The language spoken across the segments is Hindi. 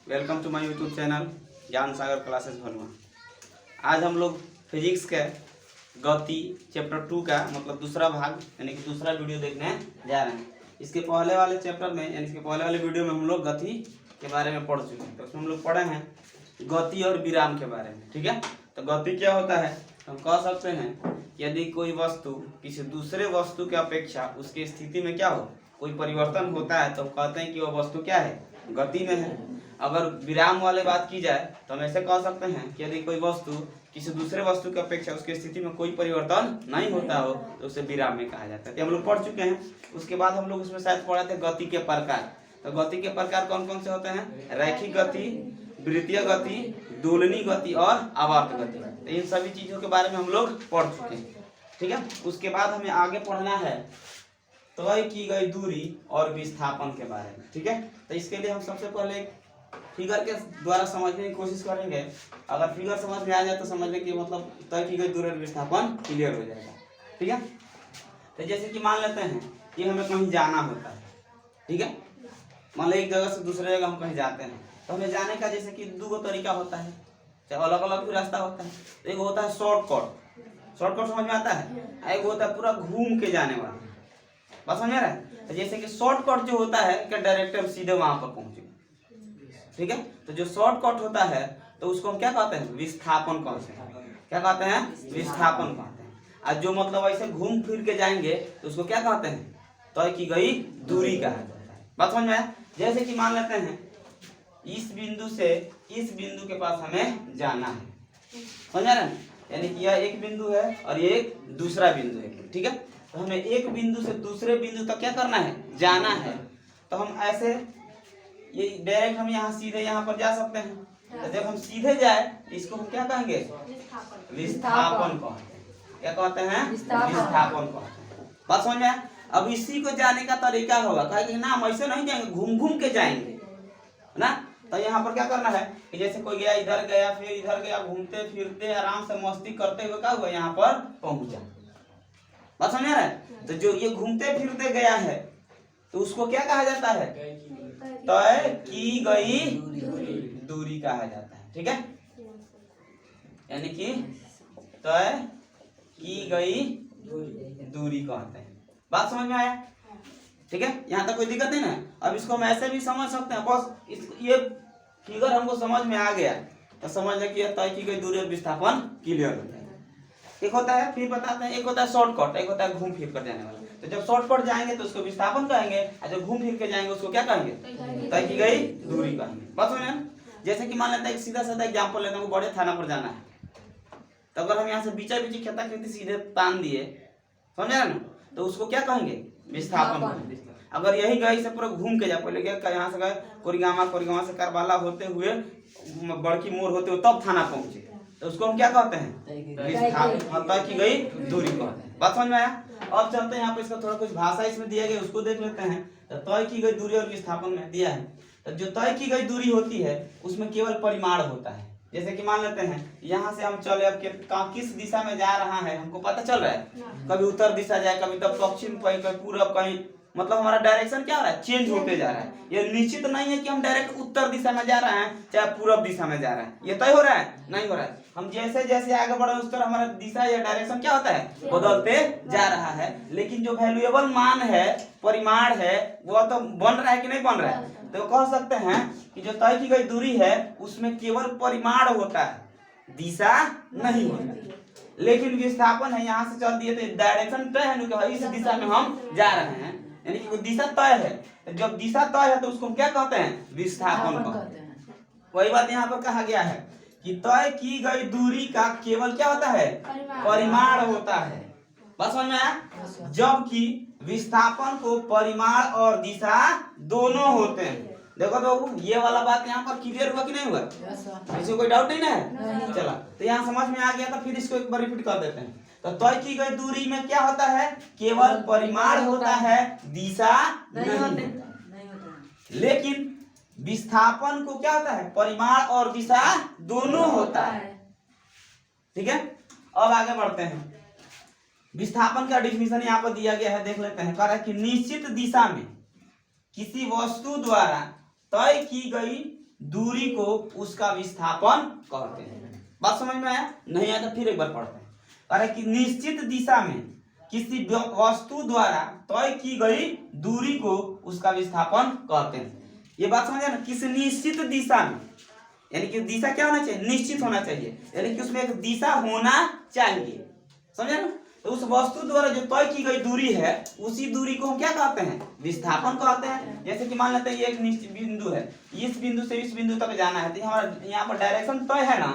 Welcome to my YouTube channel Gyan Sagar classes Bhalua. आज हम लोग फिजिक्स के गति चैप्टर 2 का मतलब दूसरा भाग यानी कि दूसरा वीडियो देखने जा रहे हैं। इसके पहले वाले चैप्टर में यानी इसके पहले वाले वीडियो में हम लोग गति के बारे में पढ़ चुके हैं। तो उसमें हम लोग पढ़े हैं गति और विराम के बारे में। ठीक है, तो गति क्या होता है हम कह सकते हैं यदि कोई वस्तु किसी दूसरे वस्तु की अपेक्षा उसकी स्थिति में क्या हो कोई परिवर्तन होता है तो कहते हैं कि वह वस्तु क्या है, गति में है। अगर विराम वाले बात की जाए तो हम ऐसे कह सकते हैं कि यदि कोई वस्तु किसी दूसरे वस्तु की अपेक्षा उसकी स्थिति में कोई परिवर्तन नहीं होता हो तो उसे विराम में कहा जाता है। तो हम लोग पढ़ चुके हैं। उसके बाद हम लोग उसमें शायद पढ़े थे गति के प्रकार। तो गति के प्रकार कौन कौन से होते हैं? रैखिक गति, वृत्तीय गति, दोलनी गति और आवर्त गति। तो इन सभी चीजों के बारे में हम लोग पढ़ चुके हैं। ठीक है, उसके बाद हमें आगे पढ़ना है तय की गई दूरी और विस्थापन के बारे में। ठीक है, तो इसके लिए हम सबसे पहले फिगर के द्वारा समझने की कोशिश करेंगे। अगर फिगर समझ में आ जाए तो समझ लें कि मतलब तय की गई दूरी और विस्थापन क्लियर हो जाएगा। ठीक है, तो जैसे कि मान लेते हैं कि हमें कहीं जाना होता है। ठीक है, मान लो एक जगह से दूसरे जगह हम कहीं जाते हैं तो हमें जाने का जैसे कि दो तरीका होता है, चाहे अलग अलग भी रास्ता होता है। तो एक होता है शॉर्टकट, शॉर्टकट समझ में आता है। एक होता है पूरा घूम के जाने वाला, बात समझ रहा है। तो जैसे कि शॉर्टकट जो होता है कि डायरेक्ट हम सीधे वहां पर पहुंचे। ठीक है, तो जो शॉर्टकट होता है तो उसको हम क्या कहते हैं? विस्थापन कहते हैं। क्या कहते हैं? विस्थापन कहते हैं। और जो मतलब ऐसे घूम फिर के जाएंगे तो उसको क्या कहते हैं? तय की गई दूरी कहा जाता है। बात समझ में आया? जैसे कि मान लेते हैं इस बिंदु से इस बिंदु के पास हमें जाना है, समझ रहे हैं? यानी कि यह एक बिंदु है और ये एक दूसरा बिंदु है। ठीक है, तो हमें एक बिंदु से दूसरे बिंदु तक क्या करना है? जाना है। तो हम ऐसे ये डायरेक्ट हम यहाँ सीधे यहाँ पर जा सकते हैं। तो जब हम सीधे जाए इसको हम क्या कहेंगे? विस्थापन कहते हैं। क्या कहते हैं? विस्थापन कहते हैं। बात समझ में? अब इसी को जाने का तरीका होगा, कहेंगे ना हम ऐसे नहीं जाएंगे, घूम घूम के जाएंगे ना। तो यहाँ पर क्या करना है कि जैसे कोई गया इधर गया फिर इधर गया, घूमते फिरते आराम से मस्ती करते हुए क्या हुआ यहाँ पर पहुंचा। बात समझ रहा है? तो जो ये घूमते फिरते गया है तो उसको क्या कहा जाता है? तय की गई दूरी कहा जाता है। ठीक है, यानी कि तय की गई दूरी कहते हैं। बात समझ में आया? ठीक है, यहाँ तक कोई दिक्कत नहीं ना। अब इसको हम ऐसे भी समझ सकते हैं, बस ये फिगर हमको समझ में आ गया तो समझ लें कि तय की गई दूरी और विस्थापन क्लियर हो जाएगा। एक होता है, फिर बताते हैं, एक होता है शॉर्टकट, एक होता है घूम फिर कर जाने वाला। तो जब शॉर्टकट जाएंगे तो उसको विस्थापन कहेंगे और जब घूम फिर के जाएंगे उसको क्या कहेंगे? तय की गई दूरी कहेंगे। बात समझ में? जैसे कि मान लेते हैं सीधा साधा एग्जाम्पल लेते हैं, बड़े थाना पर जाना है। तो अगर हम यहाँ से बीचा बीची खेता खेती सीधे तान दिए, समझ रहे ना, तो उसको क्या कहेंगे? विस्थापन कहेंगे। अगर यही गए से पूरा घूम के जा, पहले गए यहाँ से गए कोरिगामा, कोरिगामा से करबाला होते हुए बड़की मोड़ होते हुए तब थाना पहुंचे तो उसको हम क्या कहते हैं? विस्थापन, तय की गई दूरी कहते हैं। बात समझ में आया? अब चलते हैं यहाँ पे, इसका थोड़ा कुछ भाषा इसमें दिया गया उसको देख लेते हैं। तो तय की गई दूरी और विस्थापन में दिया है। तो जो तय की गई दूरी होती है उसमें केवल परिमाण होता है। जैसे कि मान लेते हैं यहाँ से हम चले, अब किस दिशा में जा रहा है हमको पता चल रहा है। कभी उत्तर दिशा जाए, कभी तब पश्चिम, कहीं पूरब, कहीं मतलब हमारा डायरेक्शन क्या हो रहा है? चेंज होते जा रहा है। ये निश्चित नहीं है कि हम डायरेक्ट उत्तर दिशा में जा रहे हैं चाहे पूरब दिशा में जा रहे हैं। ये तय हो रहा है? नहीं हो रहा है। हम जैसे जैसे आगे बढ़े उस तरह हमारा दिशा या डायरेक्शन क्या होता है? बदलते जा रहा है। लेकिन जो वैल्यूएबल मान है, परिमाण है, वो तो बन रहा है कि नहीं बन रहा है? तो कह सकते हैं कि जो तय की गई दूरी है उसमें केवल परिमाण होता है, दिशा नहीं होता। लेकिन विस्थापन है, यहाँ से चल दिए तो डायरेक्शन तय है कि इस दिशा में हम जा रहे हैं, यानी कि दिशा तय है। जब दिशा तय है तो उसको क्या कहते हैं? विस्थापन कहते हैं। वही बात यहाँ पर कहा गया है कि तय की गई दूरी का केवल क्या होता है? परिमाण होता है। बस समझ में आया? जबकि विस्थापन को परिमाण और दिशा दोनों होते हैं। देखो तो ये वाला बात यहाँ पर क्लियर हुआ कि नहीं हुआ? इसमें कोई डाउट नहीं है? चला, तो यहाँ समझ में आ गया तो फिर इसको एक बार रिपीट कर देते हैं। तो तय की गई दूरी में क्या होता है? केवल परिमाण होता है, दिशा नहीं होता। लेकिन विस्थापन को क्या होता है? परिमाण और दिशा दोनों होता है। ठीक है, अब आगे बढ़ते हैं। विस्थापन का डिफिनीशन यहाँ पर दिया गया है, देख लेते हैं। कह रहा है कि निश्चित दिशा में किसी वस्तु द्वारा तय की गई दूरी को उसका विस्थापन कहते हैं। बात समझ में आया? नहीं आया तो फिर एक बार पढ़ते हैं। अरे कि निश्चित दिशा में किसी वस्तु द्वारा तय की गई दूरी को उसका विस्थापन कहते हैं। ये बात समझ ना, किसी निश्चित दिशा में, यानी कि दिशा क्या होना चाहिए? निश्चित होना चाहिए, यानी कि उसमें एक दिशा होना चाहिए, समझे ना? तो उस वस्तु द्वारा जो तय की गई दूरी है उसी दूरी को हम क्या कहते हैं? विस्थापन कहते हैं। जैसे कि मान लेते हैं ये एक निश्चित बिंदु है, इस बिंदु से इस बिंदु तक जाना है, तो हमारा यहाँ पर डायरेक्शन तय है ना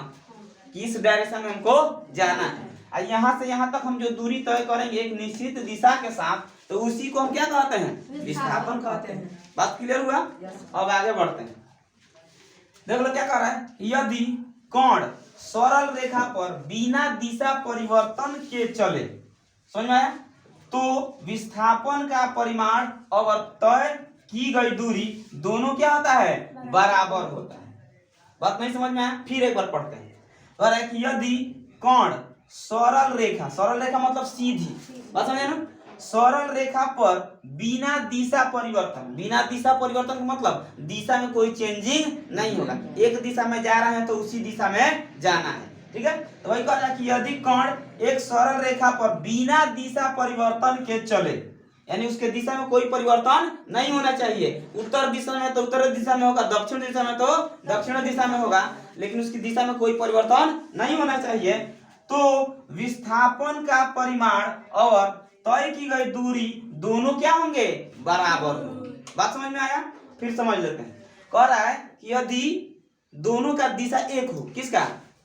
कि इस डायरेक्शन में हमको जाना है, और यहाँ से यहाँ तक हम जो दूरी तय करेंगे एक निश्चित दिशा के साथ, तो उसी को हम क्या कहते हैं? विस्थापन कहते हैं। बात क्लियर हुआ? अब आगे बढ़ते हैं। देख लो क्या कर रहा है, यदि कण सरल रेखा पर बिना दिशा परिवर्तन के चले, समझ में आया? तो विस्थापन का परिमाण और तय की गई दूरी दोनों क्या होता है? बराबर होता है। बात नहीं समझ में आया? फिर एक बार पढ़ते हैं। और एक यदि कण सरल रेखा मतलब सीधी, बात समझे ना? सरल रेखा पर बिना दिशा परिवर्तन का मतलब दिशा में कोई चेंजिंग नहीं होगा, एक दिशा में जा रहे हैं तो उसी दिशा में जाना है, ठीक है? तो वही कह रहा है कि यदि कण एक सरल रेखा पर बिना दिशा परिवर्तन के चले, यानी उसके दिशा में कोई परिवर्तन नहीं होना चाहिए, उत्तर दिशा में तो उत्तर दिशा में होगा, दक्षिण दिशा में तो दक्षिण दिशा में होगा, लेकिन उसकी दिशा में कोई परिवर्तन नहीं होना चाहिए, तो विस्थापन का परिमाण और तय की गई दूरी दोनों क्या होंगे? बराबर होंगे। बात समझ में आया? फिर समझ लेते हैं। कह रहा है कि यदि दोनों का दिशा एक हो, किसका?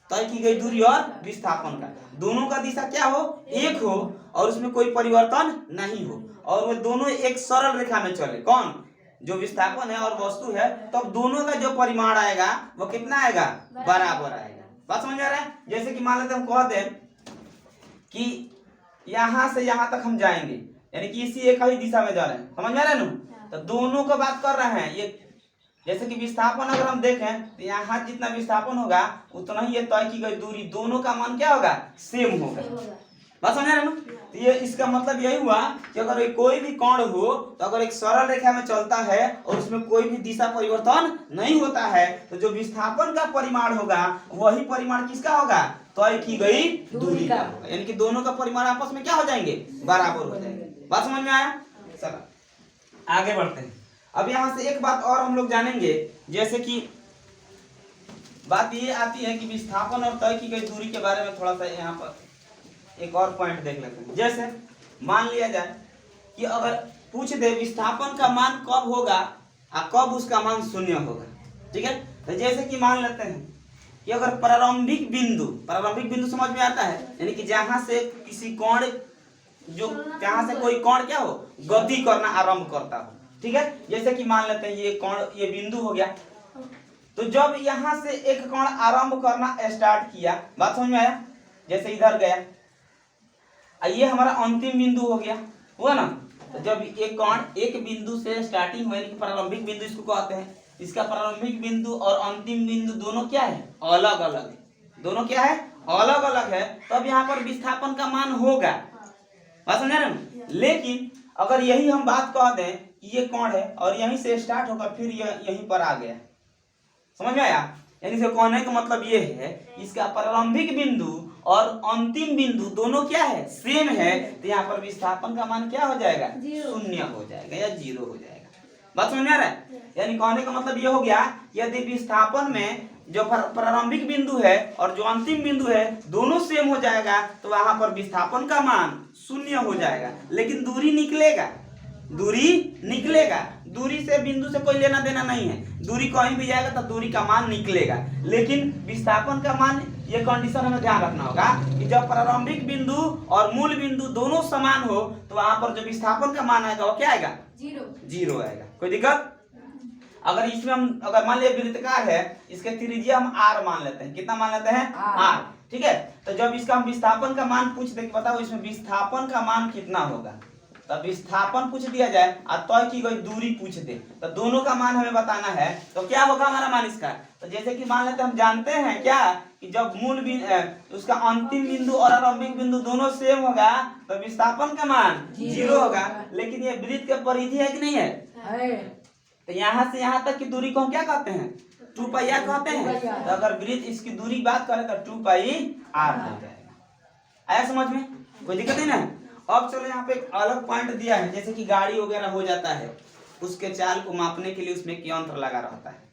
तय की गई दूरी और विस्थापन का, दोनों का दिशा क्या हो? एक हो, और उसमें कोई परिवर्तन नहीं हो, और वो दोनों एक सरल रेखा में चले, कौन? जो विस्थापन है और वस्तु है, तो अब दोनों का जो परिमाण आएगा वो कितना आएगा? बराबर आएगा। बात समझ आ रहा है? जैसे कि मान लेते हम कहते हैं कि यहाँ से यहाँ तक हम जाएंगे, यानी कि इसी एक ही दिशा में जा रहे हैं, समझ में आ रहा है ना? तो दोनों का बात कर रहे हैं ये, जैसे कि विस्थापन अगर हम देखें तो यहाँ जितना विस्थापन होगा उतना ही ये तय की गई दूरी, दोनों का मान क्या होगा? सेम होगा। बात समझ रहे हैं ना? तो ये इसका मतलब यही हुआ कि अगर कोई भी कण हो तो अगर एक सरल रेखा में चलता है और उसमें कोई भी दिशा परिवर्तन नहीं होता है, तो जो विस्थापन का परिमाण होगा वही परिमाण किसका होगा? तय की गई दूरी का होगा, यानी कि दोनों का परिमाण आपस में क्या हो जाएंगे? बराबर हो जाएंगे। बात समझ में आया? चलो आगे बढ़ते हैं। अब यहाँ से एक बात और हम लोग जानेंगे, जैसे कि बात ये आती है कि विस्थापन और तय की गई दूरी के बारे में थोड़ा सा यहाँ पर एक और पॉइंट देख लेते हैं। जैसे मान लिया जाए कि अगर पूछ दे विस्थापन का मान कब होगा और कब उसका मान शून्य होगा, ठीक है? तो जैसे कि मान लेते हैं कि अगर प्रारंभिक बिंदु समझ में आता है, यानी कि जहां से किसी कण जहां से कोई कण क्या हो? गति करना आरंभ करता हो, ठीक है? जैसे कि मान लेते हैं ये कण, ये बिंदु हो गया, तो जब यहाँ से एक कण आरंभ करना स्टार्ट किया, बात समझ में आया? जैसे इधर गया, ये हमारा अंतिम बिंदु हो गया, हुआ ना? तो जब एक कण एक बिंदु से स्टार्टिंग हुआ, यानी कि प्रारंभिक बिंदु इसको कहते हैं, इसका प्रारंभिक बिंदु और अंतिम बिंदु दोनों क्या है? अलग अलग है। दोनों क्या है? अलग अलग है। तब यहाँ पर विस्थापन का मान होगा, बात समझ रहे हैं? लेकिन अगर यही हम बात कह दें कि ये कण है और यहीं से स्टार्ट होकर फिर यहीं पर आ गया, समझ में आया? यानी से कहने का मतलब ये है इसका प्रारंभिक बिंदु और अंतिम बिंदु दोनों क्या है? सेम है, तो यहाँ पर विस्थापन का मान क्या हो जाएगा? शून्य हो जाएगा या जीरो हो जाएगा। बात समझ में आ रहा है? यानी कहने का मतलब ये हो गया यदि विस्थापन में जो प्रारंभिक बिंदु है और जो अंतिम बिंदु है दोनों सेम हो जाएगा, तो वहां पर विस्थापन का मान शून्य हो जाएगा, लेकिन दूरी निकलेगा, दूरी से बिंदु से कोई लेना देना नहीं है, दूरी कहीं भी जाएगा तो दूरी का मान निकलेगा, लेकिन विस्थापन का मान, ये कंडीशन हमें ध्यान रखना होगा कि जब प्रारंभिक बिंदु और मूल बिंदु दोनों समान हो तो वहां पर जो विस्थापन का मान आएगा वो क्या आएगा? जीरो आएगा। कोई दिक्कत? अगर इसमें हम अगर मान लिया वृत्तकार है, इसके त्रिज्या हम r मान लेते हैं, कितना मान लेते हैं? r, ठीक है? तो जब इसका हम विस्थापन का मान पूछ दे, बताओ इसमें विस्थापन का मान कितना होगा, तब विस्थापन पूछ दिया जाए और तय की गई दूरी पूछ दे, तो दोनों का मान हमें बताना है, तो क्या होगा हमारा मान इसका? तो जैसे कि मान लेते हम जानते हैं क्या कि जब मूल बिंदु उसका अंतिम बिंदु और आरंभिक बिंदु दोनों सेम होगा तो विस्थापन का मान जीरो होगा, लेकिन ये वृत्त के परिधि है कि नहीं है? तो यहाँ से यहाँ तक की दूरी को हम क्या कहते हैं? 2 पाई आर कहते हैं। तो अगर वृत्त इसकी दूरी बात करें तो 2 पाई आर हो जाएगा। आया समझ में, कोई दिक्कत नहीं ना। अब चलो यहाँ पे एक अलग पॉइंट दिया है, जैसे कि गाड़ी वगैरह हो जाता है, उसके चाल को मापने के लिए उसमें एक यंत्र लगा रहता है।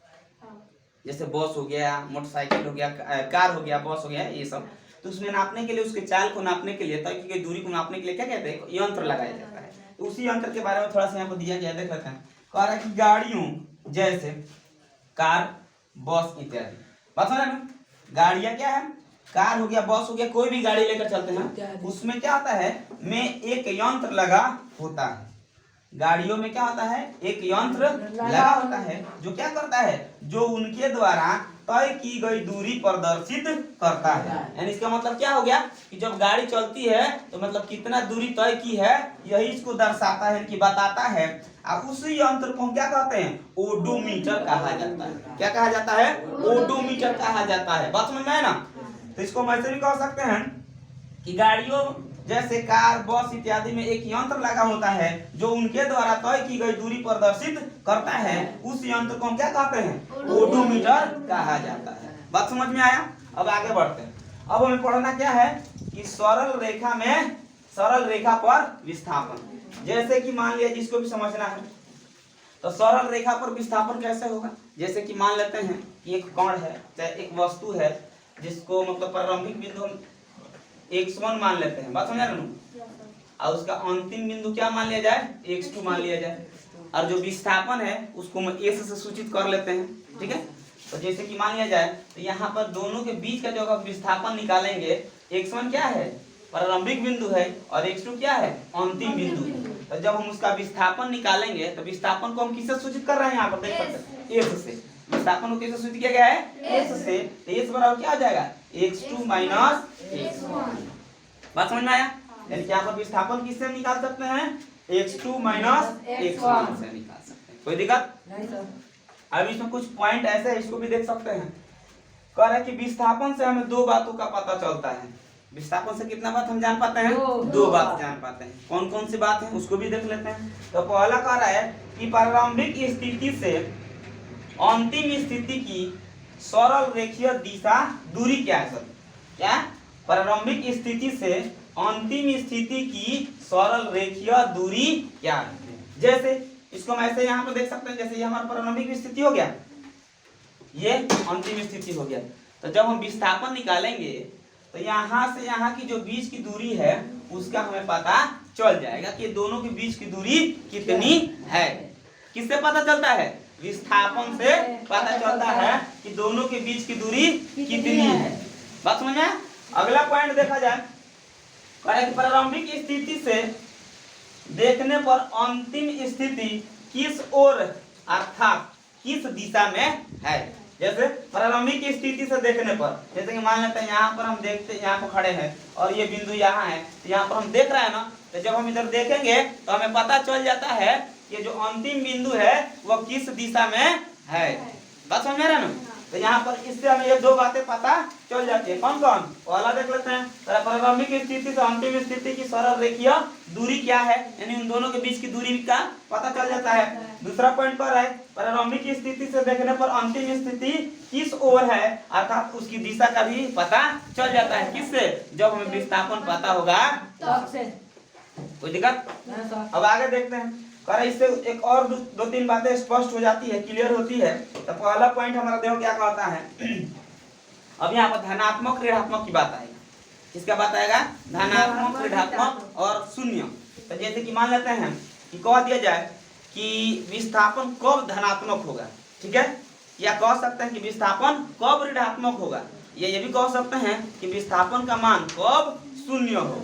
जैसे बस हो गया, मोटरसाइकिल हो गया, कार हो गया, बस हो गया, ये सब। तो उसमें नापने के लिए, उसके चाल को नापने के लिए, तय की दूरी को नापने के लिए क्या कहते हैं, यंत्र लगाया जाता है। तो उसी यंत्र के बारे में थोड़ा सा यहाँ पर दिया गया, देख लेते हैं। कह रहा है कि गाड़ियों जैसे कार, बस इत्यादि। बात समझ में, गाड़ियां क्या है, कार हो गया, बस हो गया, कोई भी गाड़ी लेकर चलते हैं, उसमें क्या होता है, में एक यंत्र लगा होता है। गाड़ियों में क्या होता है, एक यंत्र लगा होता है, जो क्या करता है, जो उनके द्वारा तय की गई दूरी प्रदर्शित करता है। यानी इसका मतलब क्या हो गया कि जब गाड़ी चलती है तो मतलब कितना दूरी तय की है, यही इसको दर्शाता है कि बताता है। अब उसी यंत्र को हम क्या कहते हैं, ओडोमीटर कहा जाता है। क्या कहा जाता है, ओडोमीटर कहा जाता है। बात समझ में है ना। तो इसको हम ऐसे भी कह सकते हैं कि गाड़ियों जैसे कार, बस इत्यादि में एक यंत्र लगा होता है, जो उनके द्वारा तय की गई दूरी प्रदर्शित करता है। उस यंत्र को हम क्या कहते हैं, ओडोमीटर कहा जाता है। बात समझ में आया। अब आगे बढ़ते हैं। अब हमें पढ़ना क्या है कि सरल रेखा में, सरल रेखा पर विस्थापन। जैसे कि मान लिया, जिसको भी समझना है, तो सरल रेखा पर विस्थापन कैसे होगा। जैसे कि मान लेते हैं कि एक कण है, चाहे एक वस्तु है, जिसको मतलब प्रारंभिक बिंदु हम x1 मान लेते हैं। बात समझ रहे हो। और उसका अंतिम बिंदु क्या मान लिया जाए, x2 मान लिया जाए। और जो विस्थापन है उसको हम s से सूचित कर लेते हैं। ठीक है। तो जैसे कि मान लिया जाए, तो यहाँ पर दोनों के बीच का जो विस्थापन निकालेंगे, x1 क्या है, प्रारंभिक बिंदु है, और x2 क्या है, अंतिम बिंदु है। तो जब हम उसका विस्थापन निकालेंगे तो विस्थापन को हम किससे सूचित कर रहे हैं, यहाँ पर देख सकते हैं, s से। विस्थापन को किससे सूचित किया गया है, s से। तो s बराबर क्या हो जाएगा, x2 माइनस x1। बात समझ में आया। यानी यहाँ पर विस्थापन किससे निकाल सकते हैं, x2 माइनस x1 से निकाल सकते हैं। कोई दिक्कत नहीं सर। अब इसमें कुछ पॉइंट ऐसे है, इसको भी देख सकते हैं। कह रहा है कि विस्थापन से हमें दो बातों का पता चलता है। विस्थापन से कितना बात हम जान पाते हैं, दो बात जान पाते हैं। कौन कौन सी बात है उसको भी देख लेते हैं। तो पहला कह रहा है कि प्रारंभिक स्थिति से अंतिम स्थिति की सरल रेखीय दिशा दूरी क्या है सर। क्या, प्रारंभिक स्थिति से अंतिम स्थिति की सरल रेखीय दूरी क्या है। जैसे इसको हम ऐसे यहाँ पर देख सकते हैं, जैसे ये हमारा प्रारंभिक स्थिति हो गया, ये अंतिम स्थिति हो गया। तो जब हम विस्थापन निकालेंगे तो यहाँ से यहाँ की जो बीच की दूरी है उसका हमें पता चल जाएगा कि दोनों के बीच की दूरी कितनी है। किससे पता चलता है, विस्थापन से पता चलता है कि दोनों के बीच की दूरी कितनी है। बात समझ में। अगला पॉइंट देखा जाए, प्रारंभिक स्थिति से देखने पर अंतिम स्थिति किस ओर अर्थात किस दिशा में है। जैसे प्रारंभिक स्थिति से देखने पर, जैसे कि मान लेते हैं यहाँ पर हम देखते, यहाँ पर खड़े हैं और ये बिंदु यहाँ है, तो यहाँ पर हम देख रहे हैं ना, तो जब हम इधर देखेंगे तो हमें पता चल जाता है कि जो अंतिम बिंदु है वह किस दिशा में है। बात समझ में आ रहा है ना। तो यहाँ पर इससे हमें ये दो बातें पता चल जाती है। कौन कौन, पहला देख लेते हैं, प्रारंभिक स्थिति से अंतिम स्थिति की सरल रेखीय दूरी क्या है, यानी उन दोनों के बीच की दूरी का पता चल जाता है। दूसरा पॉइंट पर है, प्रारंभिक स्थिति से देखने पर अंतिम स्थिति किस ओर है, अर्थात उसकी दिशा का भी पता चल जाता है। किससे, जब हमें विस्थापन पता होगा तब से। कोई दिक्कत। अब आगे देखते हैं, कारण इससे एक और दो तीन बातें स्पष्ट हो जाती है, क्लियर होती है। तो पहला पॉइंट हमारा देखो क्या कहता है। अब यहाँ पर धनात्मक ऋणात्मक की बात आएगा। किसका बात आएगा, धनात्मक ऋणात्मक और शून्य। तो जैसे कि मान लेते हैं कि कह दिया जाए कि विस्थापन कब धनात्मक होगा, ठीक है, या कह सकते हैं कि विस्थापन कब ऋणात्मक होगा, या ये भी कह सकते हैं कि विस्थापन का मान कब शून्य होगा।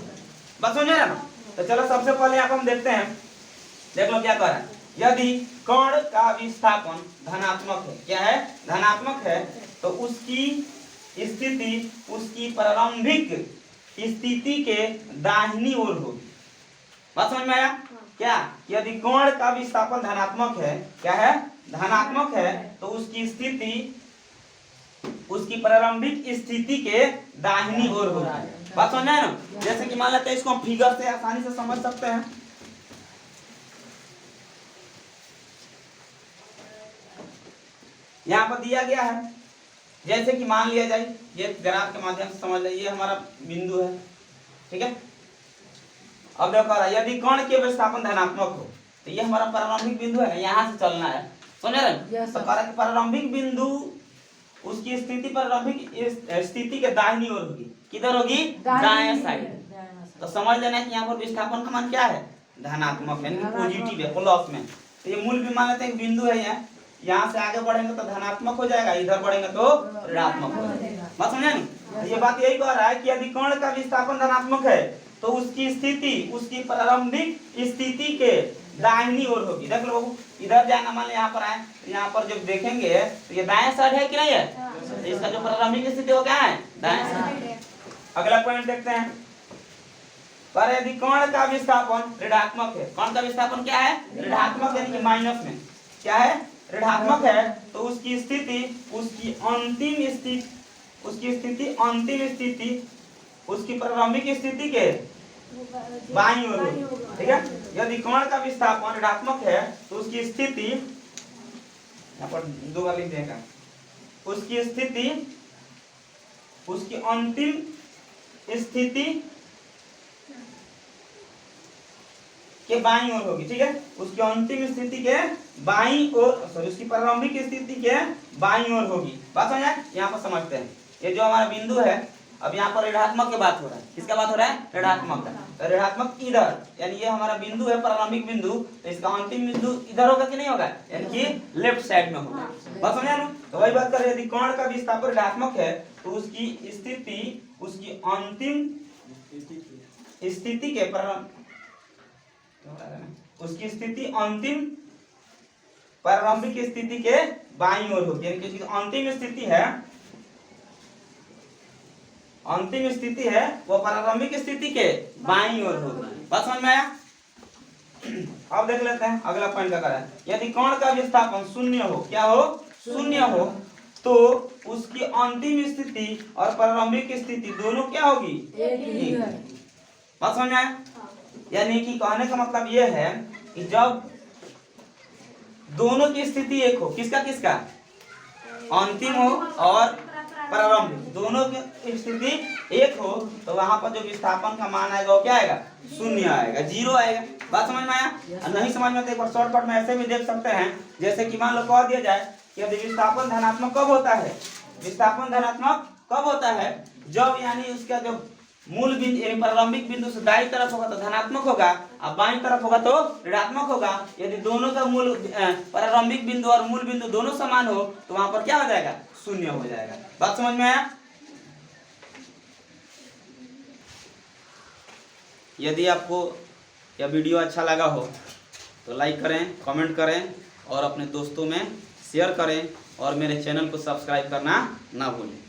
बस समझ रहे ना। तो चलो सबसे पहले यहाँ पर हम देखते हैं, देख लो क्या कह रहा है। यदि कण का विस्थापन धनात्मक है, क्या है, धनात्मक है, तो उसकी स्थिति उसकी प्रारंभिक स्थिति के दाहिनी ओर होगी। बात समझ में आया क्या। यदि कण का विस्थापन धनात्मक है, क्या है, धनात्मक है, तो उसकी स्थिति उसकी प्रारंभिक स्थिति के दाहिनी ओर होगी। बात समझ में आया ना। जैसे कि मान लेते हैं, इसको हम फिगर से आसानी से समझ सकते हैं। यहाँ पर दिया गया है, जैसे कि मान लिया जाए, ये ग्राफ के माध्यम से समझ लीजिए, ये हमारा बिंदु है, ठीक है। अब देखो यदि कण के विस्थापन धनात्मक हो तो ये हमारा प्रारंभिक बिंदु है, यहाँ से चलना है, समझ रहे। तो प्रारंभिक बिंदु उसकी स्थिति प्रारंभिक स्थिति के दाहिनी ओर होगी, किधर होगी, दाएं साइड। तो समझ लेना कि यहाँ पर विस्थापन का मान क्या है, धनात्मक यानी पॉजिटिव है, प्लस में। तो ये मूल भी मान लेते हैं बिंदु है, यहाँ से आगे बढ़ेंगे तो धनात्मक हो जाएगा, इधर बढ़ेंगे तो ऋणात्मक हो जाएगा। बात समझा नहीं। तो ये बात यही कह रहा है कि यदि कण का विस्थापन धनात्मक है तो उसकी स्थिति उसकी प्रारंभिक स्थिति के दाहिनी ओर होगी। देख लो बाबू, इधर जाना, मान लो यहाँ पर आए, यहाँ पर जब देखेंगे तो ये दाएं साइड है कि नहीं है, तो इसका जो प्रारंभिक स्थिति हो क्या है, दाएं साइड। अगला पॉइंट देखते हैं, पर यदि कण का विस्थापन ऋणात्मक है, कण का विस्थापन क्या है, ऋणात्मक यानी कि माइनस में, क्या है, ऋणात्मक है, तो उसकी स्थिति उसकी अंतिम स्थिति उसकी प्रारंभिक स्थिति के बाईं ओर होगी, ठीक है। यदि कण का विस्थापन ऋणात्मक है तो उसकी स्थिति, यहाँ पर दो बार लिख देगा, उसकी स्थिति उसकी अंतिम स्थिति के बाईं ओर होगी, ठीक है। उसकी अंतिम स्थिति के बाईं ओर, सॉरी, उसकी प्रारंभिक स्थिति के बाईं ओर होगी। बात समझ आए। यहाँ पर समझते हैं, ये जो हमारा बिंदु है, अब यहाँ पर ऋणात्मक की बात हो रहा है, किसका बात हो रहा है, ऋणात्मक का। तो ऋणात्मक इधर, यानी ये हमारा बिंदु है प्रारंभिक बिंदु, तो इसका अंतिम बिंदु इधर होगा कि नहीं होगा, यानी कि लेफ्ट साइड में होगा। बात समझ आए। तो वही बात करें, यदि कण का विस्थापन ऋणात्मक है तो उसकी स्थिति उसकी अंतिम स्थिति के उसकी स्थिति अंतिम प्रारंभिक स्थिति के बाईं ओर होगी, यानी कि अंतिम स्थिति है वो प्रारंभिक स्थिति के बाईं ओर होगी। बात समझ में आया। अब देख लेते हैं अगला पॉइंट क्या है, यदि कण का विस्थापन शून्य हो, क्या हो, शून्य हो, तो उसकी अंतिम स्थिति और प्रारंभिक स्थिति दोनों क्या होगी, एक। बात समझ में आया। यानी कि कहने का मतलब ये है कि जब दोनों की स्थिति एक हो, किसका किसका, अंतिम हो और प्रारंभिक, दोनों की स्थिति एक हो, तो वहां पर जो विस्थापन का मान आएगा वो क्या आएगा, शून्य आएगा, जीरो आएगा। बात समझ में आया। नहीं समझ में तो एक बार शॉर्टकट में ऐसे भी देख सकते हैं, जैसे कि मान लो कह दिया जाए कि यदि विस्थापन धनात्मक कब होता है, विस्थापन धनात्मक कब होता है, जब यानी उसका जो मूल बिंदु यानी प्रारंभिक बिंदु से दाईं तरफ होगा तो धनात्मक होगा, और बाईं तरफ होगा तो ऋणात्मक होगा। यदि दोनों का मूल प्रारंभिक बिंदु और मूल बिंदु दोनों समान हो तो वहां पर क्या हो जाएगा, शून्य हो जाएगा। बात समझ में आया। यदि आपको यह वीडियो अच्छा लगा हो तो लाइक करें, कमेंट करें और अपने दोस्तों में शेयर करें, और मेरे चैनल को सब्सक्राइब करना ना भूलें।